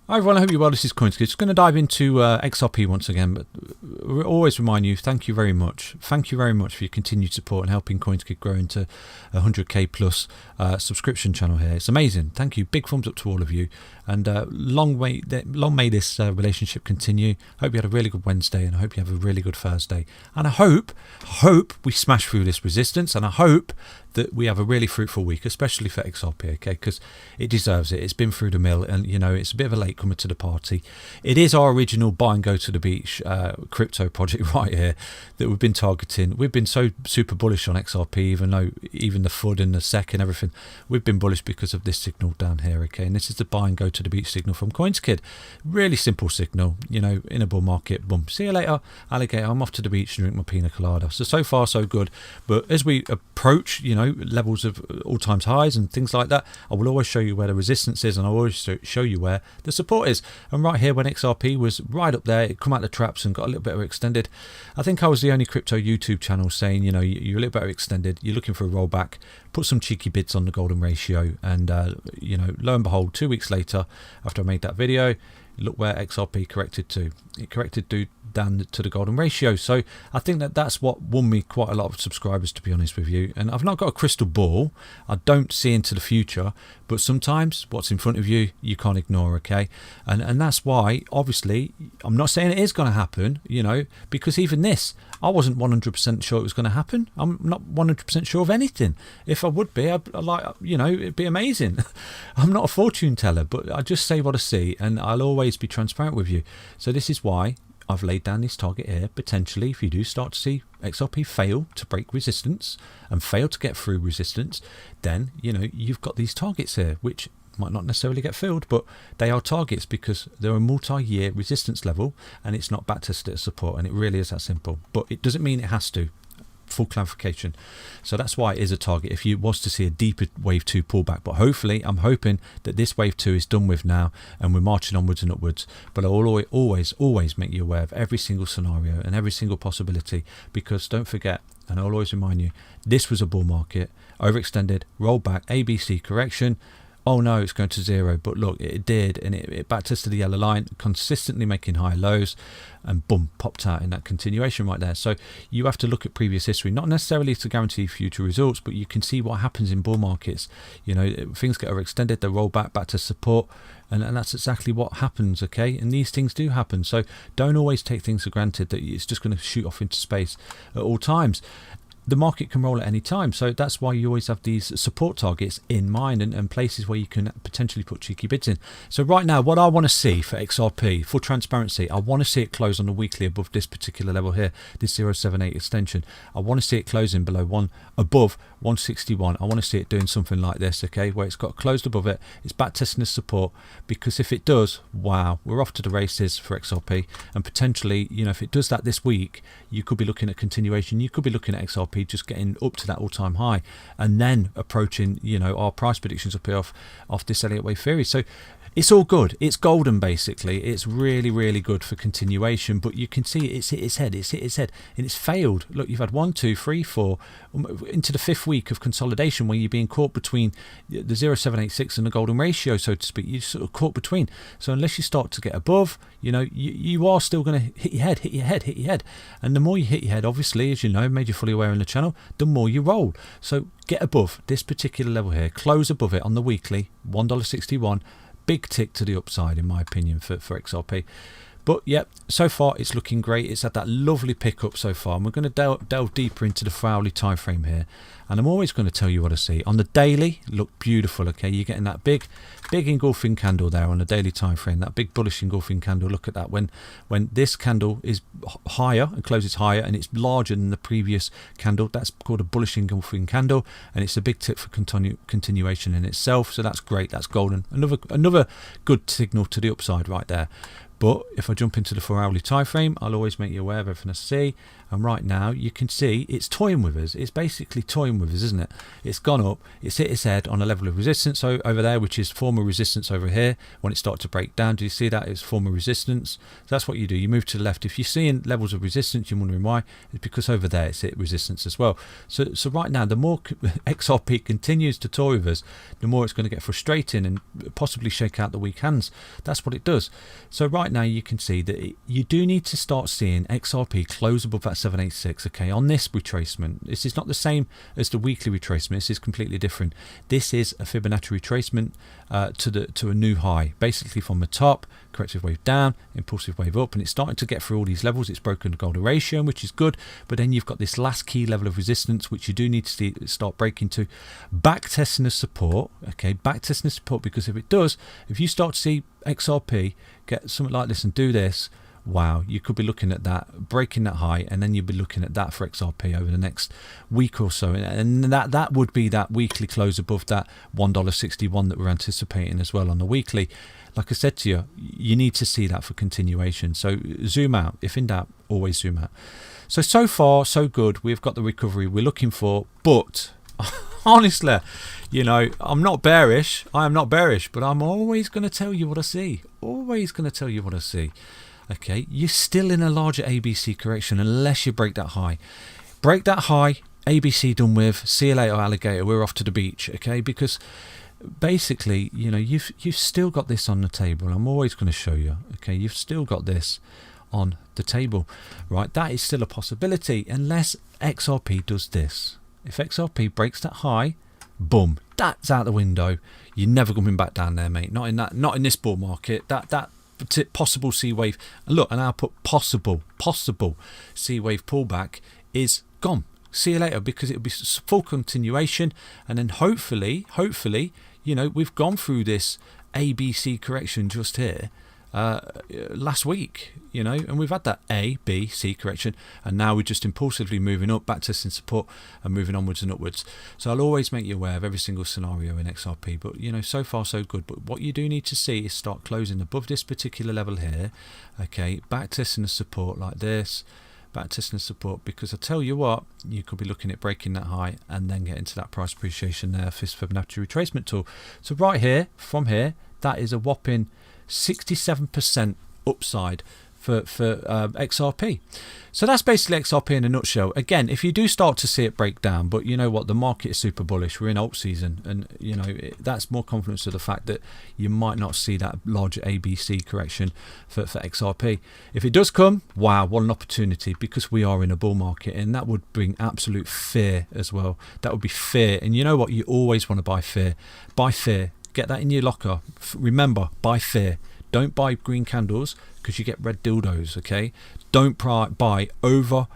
Hi everyone, I hope you're well. This is CoinsKid. Just going to dive into XRP once again, but we always remind you, thank you very much. Thank you very much for your continued support and helping CoinsKid grow into a 100k plus subscription channel here. It's amazing. Thank you. Big thumbs up to all of you. And long may this relationship continue. Hope you had a really good Wednesday, and I hope you have a really good Thursday. And I hope we smash through this resistance, and I hope that we have a really fruitful week, especially for XRP, okay, because it deserves it. It's been through the mill, and you know, it's a bit of a latecomer to the party. It is our original buy and go to the beach crypto project right here that we've been targeting. We've been so super bullish on XRP, even though even the FUD and the SEC and everything, we've been bullish because of this signal down here, okay, and this is the buy and go to the beach signal from CoinsKid. Really simple signal, you know, in a bull market, boom, see you later, alligator, I'm off to the beach and drink my pina colada. So far so good, but as we approach, you know, levels of all-time highs and things like that, I will always show you where the resistance is, and I'll always show you where the support is. And right here, when XRP was right up there, it come out the traps and got a little bit extended. I think I was the only crypto YouTube channel saying, you know, you're a little bit extended, you're looking for a rollback, put some cheeky bids on the golden ratio, and you know, lo and behold, 2 weeks later after I made that video, look where XRP corrected to. It corrected down to the golden ratio. So I think that's what won me quite a lot of subscribers, to be honest with you. And I've not got a crystal ball. I don't see into the future, but sometimes what's in front of you, you can't ignore, okay? And that's why, obviously, I'm not saying it is going to happen, you know, because even this, I wasn't 100% sure it was going to happen. I'm not 100% sure of anything. If I would be, I'd like, you know, it'd be amazing. I'm not a fortune teller, but I just say what I see, and I'll always be transparent with you. So this is why I've laid down this target here. Potentially, if you do start to see XRP fail to break resistance and fail to get through resistance, then, you know, you've got these targets here, which might not necessarily get filled, but they are targets because they're a multi-year resistance level, and it's not back tested at support, and it really is that simple. But it doesn't mean it has to. Full clarification. So that's why it is a target if you was to see a deeper wave 2 pullback, but hopefully I'm hoping that this wave 2 is done with now and we're marching onwards and upwards. But I will always make you aware of every single scenario and every single possibility, because don't forget, and I'll always remind you, this was a bull market, overextended, rollback, ABC correction. Oh no, it's going to zero, but look, it did, and it backed us to the yellow line, consistently making high lows, and boom, popped out in that continuation right there. So you have to look at previous history, not necessarily to guarantee future results, but you can see what happens in bull markets. You know, things get overextended, they roll back to support, and that's exactly what happens, okay? And these things do happen, so don't always take things for granted that it's just going to shoot off into space at all times. The market can roll at any time, so that's why you always have these support targets in mind, and places where you can potentially put cheeky bids in. So right now, what I want to see for XRP, for transparency, I want to see it close on the weekly above this particular level here, this 078 extension. I want to see it closing above 161. I want to see it doing something like this, okay, where it's got closed above it, it's back testing the support, because if it does, wow, we're off to the races for XRP. And potentially, you know, if it does that this week, you could be looking at continuation, you could be looking at XRP just getting up to that all-time high, and then approaching, you know, our price predictions up here off this Elliott wave theory. So it's all good, it's golden basically. It's really good for continuation, but you can see it's hit its head, and it's failed. Look, you've had 1, 2, 3, 4 into the 5th week of consolidation where you're being caught between the 0786 and the golden ratio, so to speak. You're sort of caught between. So unless you start to get above, you know, you are still going to hit your head, and the more you hit your head, obviously, as you know, made you fully aware in the channel, the more you roll. So get above this particular level here, close above it on the weekly, $1.61. Big tick to the upside, in my opinion, for XRP. But yeah, so far it's looking great. It's had that lovely pickup so far, and we're going to delve deeper into the 4-hourly time frame here. And I'm always going to tell you what I see. On the daily, look beautiful, okay? You're getting that big engulfing candle there on the daily time frame, that big bullish engulfing candle. Look at that. When this candle is higher and closes higher and it's larger than the previous candle, that's called a bullish engulfing candle, and it's a big tip for continuation in itself. So that's great. That's golden. Another good signal to the upside right there. But if I jump into the 4-hourly time frame, I'll always make you aware of everything I see. and right now you can see it's toying with us. It's basically toying with us, isn't it? It's gone up, it's hit its head on a level of resistance over there, which is former resistance over here. When it started to break down, do you see that? It's former resistance. So that's what you do, you move to the left. If you're seeing levels of resistance, you're wondering why, it's because over there it's hit resistance as well. So right now, the more XRP continues to toy with us, the more it's going to get frustrating and possibly shake out the weak hands. That's what it does. So right now you can see that you do need to start seeing XRP close above that 786. Okay, on this retracement, this is not the same as the weekly retracement. This is completely different. This is a Fibonacci retracement to a new high, basically from the top, corrective wave down, impulsive wave up, and it's starting to get through all these levels. It's broken the golden ratio, which is good, but then you've got this last key level of resistance, which you do need to start breaking to. Back testing the support. Okay, back testing the support, because if you start to see XRP get something like this and do this, wow, you could be looking at that, breaking that high, and then you'd be looking at that for XRP over the next week or so. And that would be that weekly close above that $1.61 that we're anticipating as well on the weekly. Like I said to you, you need to see that for continuation. So zoom out. If in doubt, always zoom out. So far, so good. We've got the recovery we're looking for, but honestly, you know, I'm not bearish. I am not bearish, but I'm always going to tell you what I see. Always going to tell you what I see. Okay, you're still in a larger ABC correction unless you break that high. Break that high, ABC done with. See you later, alligator. We're off to the beach. Okay, because basically, you know, you've still got this on the table. I'm always going to show you. Okay, you've still got this on the table, right? That is still a possibility unless XRP does this. If XRP breaks that high, boom, that's out the window. You're never coming back down there, mate. Not in this bull market. That possible C wave, and look, and I'll put possible C wave pullback is gone. See you later, because it'll be full continuation, and then hopefully, you know, we've gone through this ABC correction just here last week, you know, and we've had that A, B, C correction, and now we're just impulsively moving up, back testing support and moving onwards and upwards. So I'll always make you aware of every single scenario in XRP, but you know, so far so good. But what you do need to see is start closing above this particular level here. Okay, back testing the support like this, back testing the support, because I tell you what, you could be looking at breaking that high and then get into that price appreciation there for this Fibonacci retracement tool. So right here, from here, that is a whopping 67% upside for XRP. So that's basically XRP in a nutshell. Again, if you do start to see it break down, but you know what, the market is super bullish. We're in alt season, and you know that's more confidence of the fact that you might not see that larger ABC correction for XRP. If it does come, wow, what an opportunity, because we are in a bull market, and that would bring absolute fear as well. That would be fear, and you know what, you always want to buy fear. Buy fear. Get that in your locker. Remember, buy fear. Don't buy green candles, because you get red dildos. Okay, don't buy over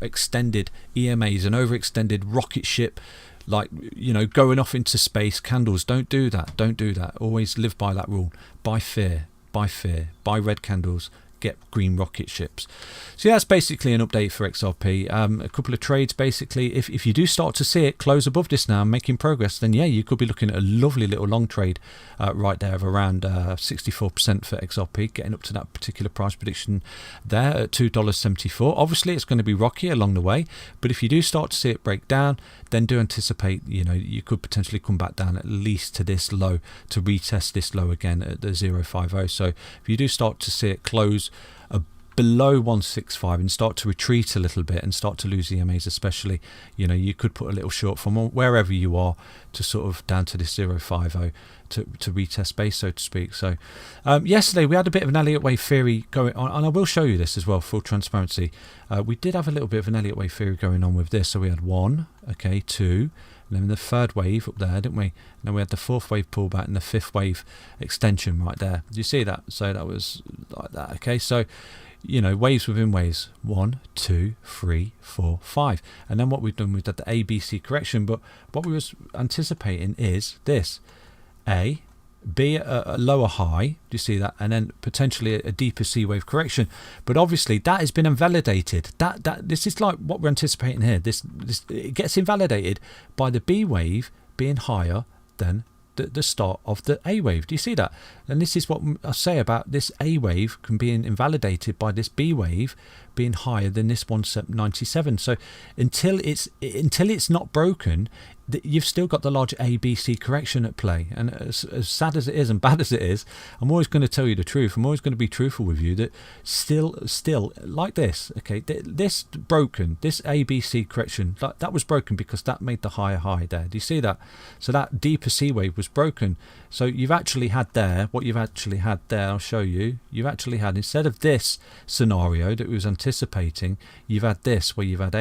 extended EMAs and overextended rocket ship, like, you know, going off into space candles. Don't do that. Always live by that rule. Buy fear. Buy red candles, get green rocket ships. So yeah, that's basically an update for XRP. A couple of trades basically. If you do start to see it close above this now and making progress, then yeah, you could be looking at a lovely little long trade right there of around 64% for XRP, getting up to that particular price prediction there at $2.74. Obviously it's going to be rocky along the way, but if you do start to see it break down, then do anticipate, you know, you could potentially come back down at least to this low, to retest this low again at the 050. So if you do start to see it close below 165 and start to retreat a little bit and start to lose EMAs especially, you know, you could put a little short from wherever you are to sort of down to this 050 to retest base, so to speak. So yesterday we had a bit of an Elliott wave theory going on, and I will show you this as well, full transparency. We did have a little bit of an Elliott wave theory going on with this. So we had 1, okay, 2, and then the third wave up there, didn't we? And then we had the fourth wave pullback and the fifth wave extension right there. Do you see that? So that was like that. Okay, so you know, waves within waves, 1, 2, 3, 4, 5, and then what we've done, we've done the ABC correction. But what we was anticipating is this: A, B at a lower high, do you see that, and then potentially a deeper C wave correction. But obviously that has been invalidated. That this is like what we're anticipating here. This it gets invalidated by the B wave being higher than the start of the A wave. Do you see that? And this is what I say about this A wave can be invalidated by this B wave being higher than this 197. So until it's not broken, you've still got the large ABC correction at play. And as sad as it is and bad as it is, I'm always going to tell you the truth. I'm always going to be truthful with you that still like this, okay, this broken, this ABC correction, that was broken because that made the higher high there. Do you see that? So that deeper C wave was broken. So you've actually had there, what you've actually had there, I'll show you, you've actually had, instead of this scenario that we was anticipating, you've had this where you've had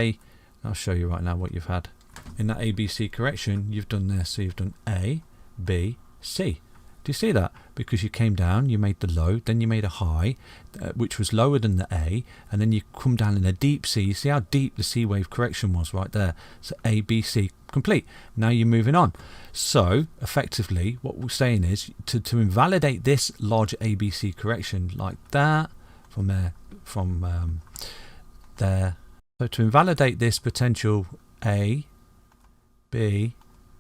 I'll show you right now what you've had. In that ABC correction, you've done this. So you've done A, B, C. Do you see that? Because you came down, you made the low, then you made a high, which was lower than the A, and then you come down in a deep C. You see how deep the C wave correction was right there. So A, B, C, complete. Now you're moving on. So effectively, what we're saying is to invalidate this large ABC correction like that, from there, there. So to invalidate this potential A, B,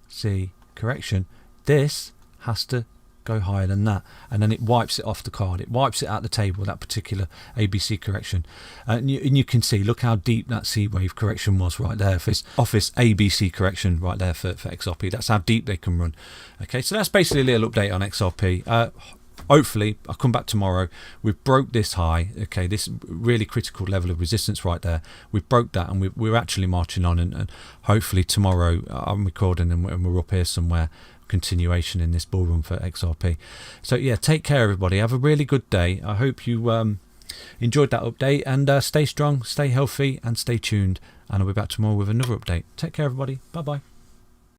C correction, this has to go higher than that, and then it wipes it off the card. It wipes it out the table, that particular ABC correction. And you can see, look how deep that C wave correction was right there for this office ABC correction right there for XRP. That's how deep they can run. Okay, so that's basically a little update on XRP. Hopefully I'll come back tomorrow. We've broke this high, okay, this really critical level of resistance right there. We've broke that, and we're actually marching on, and hopefully tomorrow I'm recording and we're up here somewhere, continuation in this bull run for XRP. So yeah, take care everybody, have a really good day. I hope you enjoyed that update, and stay strong, stay healthy, and stay tuned, and I'll be back tomorrow with another update. Take care everybody, bye bye.